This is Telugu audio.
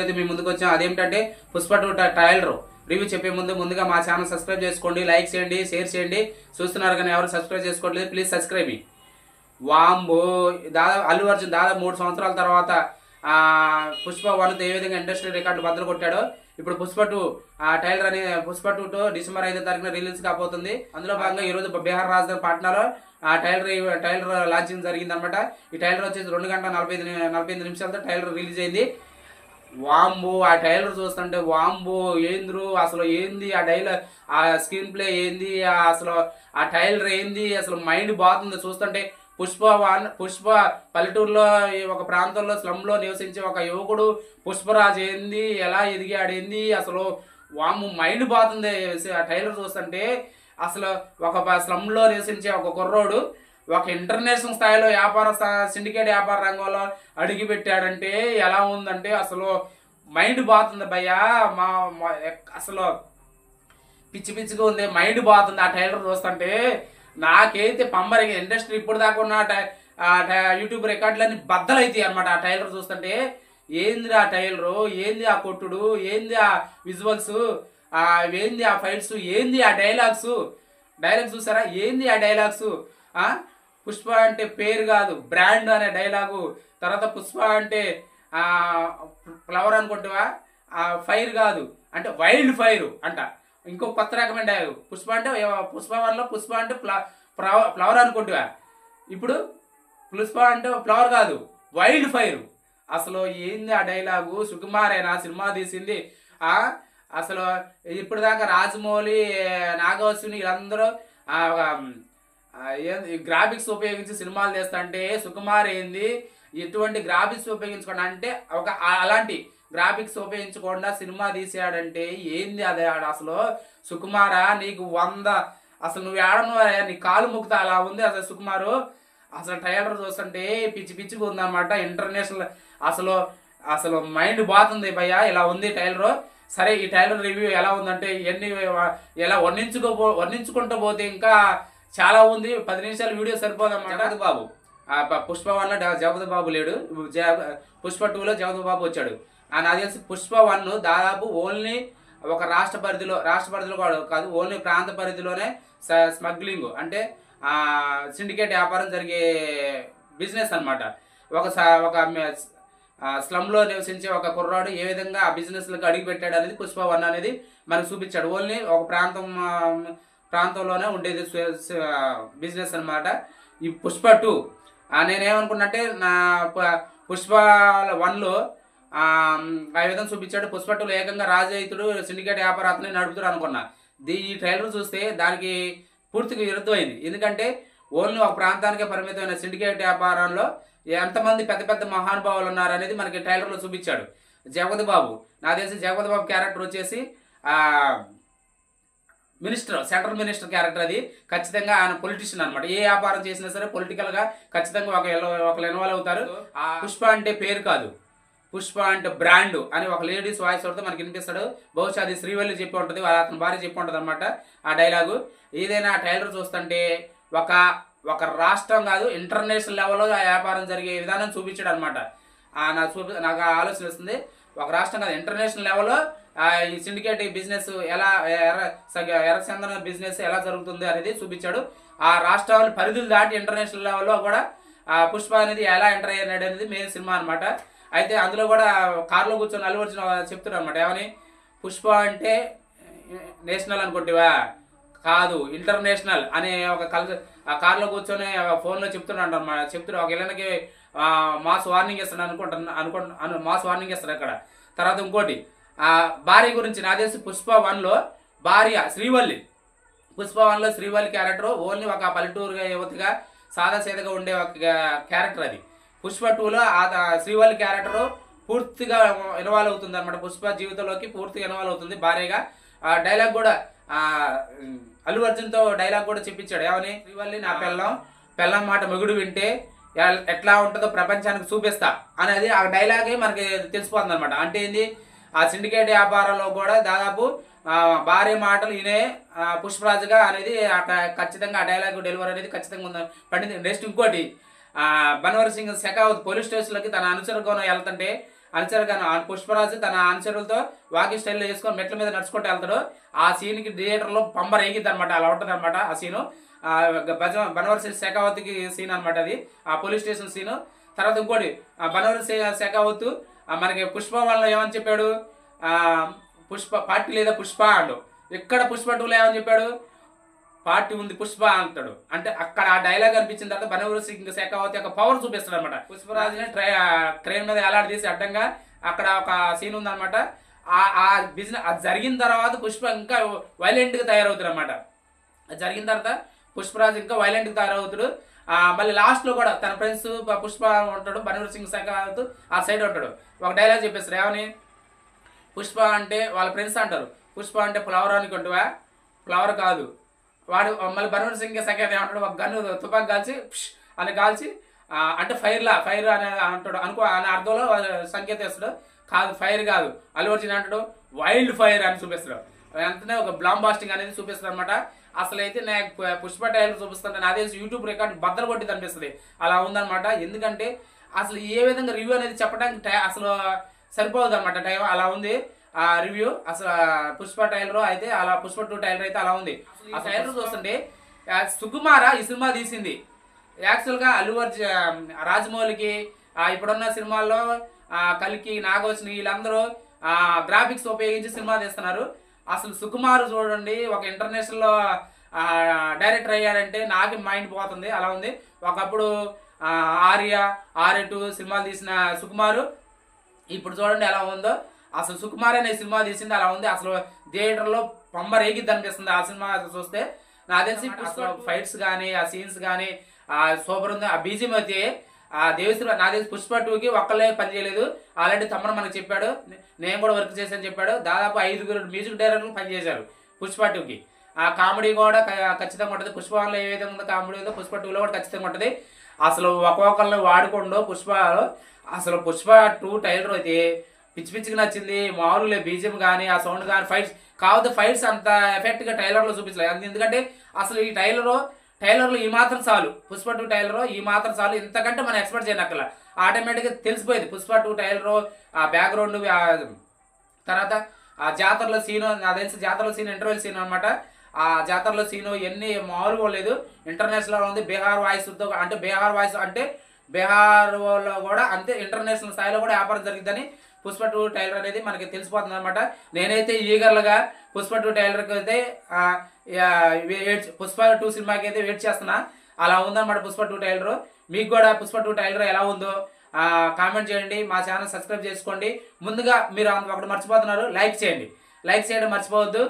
అయితే మీ ముందుకు వచ్చాం. అదేంటంటే పుష్ప 2 ట్రైలర్ రివ్యూ చెప్పే ముందుగా మా ఛానల్ సబ్స్క్రైబ్ చేసుకోండి, లైక్ చేయండి, షేర్ చేయండి. చూస్తున్నారు కానీ ఎవరు సబ్స్క్రైబ్ చేసుకోవట్లేదు, ప్లీజ్ సబ్స్క్రైబ్. వాంబో దాదాపు అల్లు అర్జున్ దాదాపు 3 సంవత్సరాల తర్వాత పుష్ప 1 ఏ విధంగా ఇండస్ట్రీ రికార్డులు బద్దలు కొట్టాడో ఇప్పుడు పుష్ప 2 ట్రైలర్ అనే పుష్ప 2 డిసెంబర్ 5వ తారీఖున రిలీజ్ కాబోతుంది. అందులో భాగంగా ఈ రోజు బీహార్ రాజధాని పాట్నాలో ట్రైలర్ లాంచింగ్ జరిగింది అనమాట. ఈ ట్రైలర్ వచ్చేసి 2 గంటల 45 నిమిషాలతో ట్రైలర్ రిలీజ్ అయింది. వాంబో ఆ ట్రైలర్ చూస్తుంటే వాంబో ఏంద్రు అసలు ఏంది ఆ డైలాగ్, ఆ స్క్రీన్ ప్లే ఏంది, అసలు ఆ ట్రైలర్ ఏంది, అసలు మైండ్ బాగుంది చూస్తుంటే. పుష్ప పల్లెటూరులో ఒక ప్రాంతంలో స్లమ్లో నివసించే ఒక యువకుడు పుష్పరాజు ఏంది, ఎలా ఎదిగాడేంది, అసలు వాము మైండ్ బాగుంది ఆ ట్రైలర్ చూస్తుంటే. అసలు ఒక స్లమ్లో నివసించే ఒక కుర్రోడు ఒక ఇంటర్నేషనల్ స్థాయిలో సిండికేట్ వ్యాపార రంగంలో అడిగి పెట్టాడంటే ఎలా ఉందంటే అసలు మైండ్ బాగుంది భయ్యా. అసలు పిచ్చిగా ఉంది, మైండ్ బాగుంది ఆ ట్రైలర్ చూస్తుంటే. నాకైతే పంబరికి ఇండస్ట్రీ ఇప్పుడు దాకా ఉన్న యూట్యూబ్ రికార్డులన్నీ బద్దలైతాయి అనమాట ఆ ట్రైలర్ చూస్తుంటే. ఏంది ఆ ట్రైలరు, ఏంది ఆ కొట్టుడు, ఏంది ఆ విజువల్స్, ఏంది ఆ ఫైట్స్, ఏంది ఆ డైలాగ్స్ చూసారా, ఏంది ఆ డైలాగ్స్. పుష్ప అంటే పేరు కాదు బ్రాండ్ అనే డైలాగు. తర్వాత పుష్ప అంటే ఫ్లవర్ అనుకుంటావా, ఫైర్ కాదు అంటే వైల్డ్ ఫైర్ అంట. ఇంకో కొత్త రకమైన డైలాగు. పుష్ప 1లో పుష్ప అంటే ఫ్లవర్ అనుకుంటావా, ఇప్పుడు పుష్ప అంటే ఫ్లవర్ కాదు వైల్డ్ ఫైర్. అసలు ఏంది ఆ డైలాగు. సుకుమారేనా సినిమా తీసింది. అసలు ఇప్పుడు దాకా రాజమౌళి, నాగవశ్విని వీళ్ళందరూ గ్రాఫిక్స్ ఉపయోగించి సినిమాలు చేస్తుంటే సుకుమార్ ఏంది ఎటువంటి గ్రాఫిక్స్ ఉపయోగించుకోండి అంటే అలాంటి గ్రాఫిక్స్ ఉపయోగించకుండా సినిమా తీసాడంటే ఏంది అది. అసలు సుకుమారా నీకు 100 అసలు నువ్వు ఏడను నీ కాలు ముక్త అలా ఉంది అసలు సుకుమారు. అసలు ట్రైలర్ చూస్తుంటే పిచ్చిగా ఉందన్నమాట. ఇంటర్నేషనల్ అసలు మైండ్ బాగుంది భయ్యా, ఇలా ఉంది ట్రైలర్. సరే ఈ ట్రైలర్ రివ్యూ ఎలా ఉందంటే ఎలా వర్ణించుకుంటూ పోతే ఇంకా చాలా ఉంది. 10 నిమిషాల వీడియో సరిపోదన్నమాట. జగపతి బాబు పుష్ప 1లో జగపతి బాబు లేడు, పుష్ప 2లో జగపతి బాబు వచ్చాడు. నాకు తెలిసి పుష్ప 1 దాదాపు ఓన్లీ ఒక రాష్ట్ర పరిధిలో కాదు, ఓన్లీ ప్రాంత పరిధిలోనే స్మగ్లింగ్ అంటే సిండికేట్ వ్యాపారం జరిగే బిజినెస్ అనమాట. ఒక స్లమ్లో నివసించే ఒక కుర్రాడు ఏ విధంగా ఆ బిజినెస్లకు అడిగి పెట్టాడు అనేది పుష్ప 1 అనేది మనకు చూపించాడు. ఓన్లీ ఒక ప్రాంతంలోనే ఉండేది బిజినెస్ అనమాట. ఈ పుష్ప 2 నేనేమనుకున్నట్టే నా పుష్ప 1లో ఆ విధంగా చూపించాడు. పుష్ప 2లో ఏకంగా రాజరైతుడు సిండికేట్ వ్యాపారాన్ని నడుపుతాడు అనుకున్నా. ఈ ట్రైలర్ చూస్తే దానికి పూర్తిగా విరుద్ధమైంది. ఎందుకంటే ఓన్లీ ఒక ప్రాంతానికే పరిమితమైన సిండికేట్ వ్యాపారంలో ఎంతమంది పెద్ద మహానుభావులు ఉన్నారు అనేది మనకి ట్రైలర్లో చూపించాడు. జగపతి బాబు నాకు తెలిసి జగపతి బాబు క్యారెక్టర్ వచ్చేసి సెంట్రల్ మినిస్టర్ క్యారెక్టర్. అది ఖచ్చితంగా ఆయన పొలిటీషియన్ అనమాట. ఏ వ్యాపారం చేసినా సరే పొలిటికల్గా ఖచ్చితంగా ఒకరు ఇన్వాల్వ్ అవుతారు. పుష్ప అంటే పేరు కాదు, పుష్ప అంటే బ్రాండ్ అని ఒక లేడీస్ వాయిస్ తో మనకి వినిపిస్తాడు. బహుశా అది శ్రీవల్లి చెప్పి ఉంటుంది, అతని భార్య చెప్పి ఉంటుంది అనమాట ఆ డైలాగు. ఏదైనా ట్రైలర్ చూస్తుంటే ఒక రాష్ట్రం కాదు ఇంటర్నేషనల్ లెవెల్లో ఆ వ్యాపారం జరిగే విధానం చూపించాడు అనమాట. నాకు ఆలోచన వస్తుంది. ఒక రాష్ట్రం కాదు ఇంటర్నేషనల్ లెవెల్లో ఈ సిండికేట్ బిజినెస్ ఎలా ఎర్రచందన బిజినెస్ ఎలా జరుగుతుంది అనేది చూపించాడు. ఆ రాష్ట్రాల పరిధులు దాటి ఇంటర్నేషనల్ లెవెల్లో కూడా పుష్ప అనేది ఎలా ఎంటర్ అయ్యాడు అనేది మెయిన్ సినిమా అనమాట. అయితే అందులో కూడా కార్లో కూర్చొని అల్లు అర్జున్ చెప్తున్నాడు అనమాట. ఏమని, పుష్ప అంటే నేషనల్ అనుకుంటేవా, కాదు ఇంటర్నేషనల్ అనే ఒక కార్లో కూర్చొని ఫోన్లో చెప్తున్నాడు అనమాట. చెప్తున్నాడు ఒక ఇళ్ళకి మాస్ వార్నింగ్ ఇస్తాడు మాస్ వార్నింగ్ ఇస్తాడు అక్కడ. తర్వాత ఇంకోటి భార్య గురించి నాకు తెలిసి పుష్ప 1లో భార్య శ్రీవల్లి, పుష్ప 1లో శ్రీవల్లి క్యారెక్టర్ ఓన్లీ ఒక పల్లెటూరు యువతిగా సాదాసీదగా ఉండే ఒక క్యారెక్టర్. అది పుష్ప 2లో శ్రీవల్లి క్యారెక్టర్ పూర్తిగా ఇన్వాల్వ్ అవుతుంది అనమాట. పుష్ప జీవితంలోకి పూర్తిగా ఇన్వాల్వ్ అవుతుంది భార్యగా. డైలాగ్ కూడా అల్లు అర్జున్తో డైలాగ్ కూడా చెప్పించాడు. ఏమని, శ్రీవల్లి నా పెళ్ళం మాట మొగుడు వింటే ఎట్లా ఉంటుందో ప్రపంచానికి చూపిస్తా అనేది ఆ డైలాగే మనకి తెలిసిపోతుంది అనమాట. అంటే ఏంది, ఆ సిండికేట్ వ్యాపారంలో కూడా దాదాపు భార్య మాటలు ఈయనే పుష్పరాజుగా అనేది ఖచ్చితంగా ఆ డైలాగ్ డెలివరీ అనేది ఖచ్చితంగా పండింది. నెక్స్ట్ ఇంకోటి బన్వర్ సింగ్ షెకావత్ పోలీస్ స్టేషన్లకి తన అనుచరుగా వెళ్తుంటే అనుచరుగాను పుష్పరాజు తన అనుచరులతో వాకింగ్ స్టైల్లో వేసుకొని మెట్ల మీద నడుచుకుంటూ వెళ్తాడు. ఆ సీన్కి థియేటర్లో పంబర్ ఎగిద్ది అనమాట. అలా ఉంటుంది అనమాట ఆ సీను. బనవర్సి శేఖావతికి సీన్ అనమాట అది, ఆ పోలీస్ స్టేషన్ సీను. తర్వాత ఇంకోటి బనవర్సి శేఖావత్ మనకి పుష్ప వల్ల ఏమని చెప్పాడు, పుష్ప పార్టీ లేదా పుష్ప అండు. ఇక్కడ పుష్ప 2లో ఏమని చెప్పాడు, పార్టీ ఉంది పుష్ప అంటాడు. అంటే అక్కడ ఆ డైలాగ్ అనిపించిన తర్వాత బనవర్సి శేఖావతి యొక్క పవర్ చూపిస్తాడు అనమాట. పుష్పరాజుని ట్రైన్ మీద ఎలాడదీసి అడ్డంగా అక్కడ ఒక సీన్ ఉందన్నమాట. ఆ బిజినెస్ అది జరిగిన తర్వాత పుష్ప ఇంకా వైలెంట్గా తయారవుతాడు అనమాట. అది జరిగిన తర్వాత పుష్పరాజు ఇంకా వైలెంట్గా తయారవుతాడు. మళ్ళీ లాస్ట్లో కూడా తన ఫ్రెండ్స్ పుష్ప ఉంటాడు, బనవర్సి శేఖావత్ ఆ సైడ్ ఉంటాడు. ఒక డైలాగ్ చెప్పేస్తారు, ఏమని, పుష్ప అంటే వాళ్ళ ఫ్రెండ్స్ అంటారు, పుష్ప అంటే ఫ్లవర్ అనుకుంటువా, ఫ్లవర్ కాదు వాడు. మళ్ళీ బనవర్సి శేఖావత్ ఏమంటాడు, ఒక గన్ను తుపాకి కాల్చి అని కాల్చి అంటే ఫైర్ అని అంటాడు అనుకో అనే అర్థంలో సంకేతం ఇస్తాడు. కాదు ఫైర్ కాదు, అల్లు అర్జున్ అంటాడు వైల్డ్ ఫైర్ అని చూపిస్తాడు. వెంటనే ఒక బ్లామ్ బాస్టింగ్ అనేది చూపిస్తాడు అనమాట. అసలు అయితే నేను పుష్ప టైలర్ చూపిస్తుంటే నాదే యూట్యూబ్ రికార్డ్ బద్దలు కొట్టింది అనిపిస్తుంది. అలా ఉందన్నమాట. ఎందుకంటే అసలు ఏ విధంగా రివ్యూ అనేది చెప్పడానికి అసలు సరిపోదు అనమాట టైం. అలా ఉంది ఆ రివ్యూ. అసలు పుష్ప టైలర్ అయితే అలా, పుష్ప 2 టైలర్ అయితే అలా ఉంది. ఆ టైలర్ చూస్తుంటే సుకుమార ఈ సినిమా తీసింది. యాక్చువల్గా అల్లు అర్జున్ రాజమౌళికి ఇప్పుడున్న సినిమాల్లో కల్కి, నాగోచని వీళ్ళందరూ గ్రాఫిక్స్ ఉపయోగించి సినిమా తీస్తున్నారు. అసలు సుకుమార్ చూడండి ఒక ఇంటర్నేషనల్ డైరెక్టర్ అయ్యాడంటే నాకు మైండ్ పోతుంది. అలా ఉంది. ఒకప్పుడు ఆర్య 2 సినిమాలు తీసిన సుకుమారు ఇప్పుడు చూడండి ఎలా ఉందో. అసలు సుకుమార్ అనే సినిమా తీసింది అలా ఉంది. అసలు థియేటర్లో పంబర్ ఏగిద్ది అనిపిస్తుంది ఆ సినిమా చూస్తే. నాకు తెలిసి ఫైట్స్ కానీ ఆ సీన్స్ కానీ సూపర్ ఉంది. ఆ బీజిఎం అయితే దేవిశ్రీ నాకు తెలిసి పుష్ప 2కి ఒక్కళ్ళే పని చేయలేదు. ఆల్రెడీ తమ్ముడు మనకు చెప్పాడు, నేను కూడా వర్క్ చేశాను చెప్పాడు. దాదాపు 5 మ్యూజిక్ డైరెక్టర్లు పనిచేశారు పుష్ప 2కి. ఆ కామెడీ కూడా ఖచ్చితంగా ఉంటుంది. పుష్ప 1లో ఏ విధంగా ఉందో కామెడీ ఉందో పుష్ప 2లో కూడా ఖచ్చితంగా ఉంటుంది. అసలు ఒక్కొక్కరిని వాడుకోండు పుష్పలో. అసలు పుష్ప 2 టైలర్ అయితే పిచ్చి పిచ్చికి నచ్చింది. మామూలుగా బీజిఎం కానీ ఆ సౌండ్ కానీ ఫైట్స్ కాకపోతే ఫైట్స్ అంత ఎఫెక్ట్గా టైలర్లో చూపించలేదు. ఎందుకంటే అసలు ఈ టైలర్లో ఈ మాత్రం చాలు. పుష్ప 2 టైలర్ ఈ మాత్రం చాలు. ఇంతకంటే మనం ఎక్స్పెక్ట్ చేయనక్కల ఆటోమేటిక్గా తెలిసిపోయింది. పుష్ప 2 టైలర్ ఆ బ్యాక్గ్రౌండ్, తర్వాత ఆ జాతరలో సీను, నాకు తెలిసి జాతరలో సీన్ ఇంటర్వెల్ సీన్ అనమాట. ఆ జాతరలో సీను ఎన్ని మామూలుగా లేదు, ఇంటర్నేషనల్ ఉంది. బీహార్ వాయిస్తో అంటే బీహార్లో కూడా అంతే ఇంటర్నేషనల్ స్థాయిలో కూడా వ్యాపారం జరిగిందని పుష్ప 2 టైలర్ అనేది మనకి తెలిసిపోతుంది అనమాట. నేనైతే ఈగర్లుగా పుష్ప 2 టైలర్కి అయితే పుష్ప 2 సినిమాకి అయితే వెయిట్ చేస్తున్నా. అలా ఉందన్నమాట పుష్ప 2 టైలర్. మీకు కూడా పుష్ప 2 టైలర్ ఎలా ఉందో కామెంట్ చేయండి. మా ఛానల్ సబ్స్క్రైబ్ చేసుకోండి. ముందుగా మీరు ఒకటి మర్చిపోతున్నారు, లైక్ చేయండి. లైక్ చేయడం మర్చిపోవద్దు.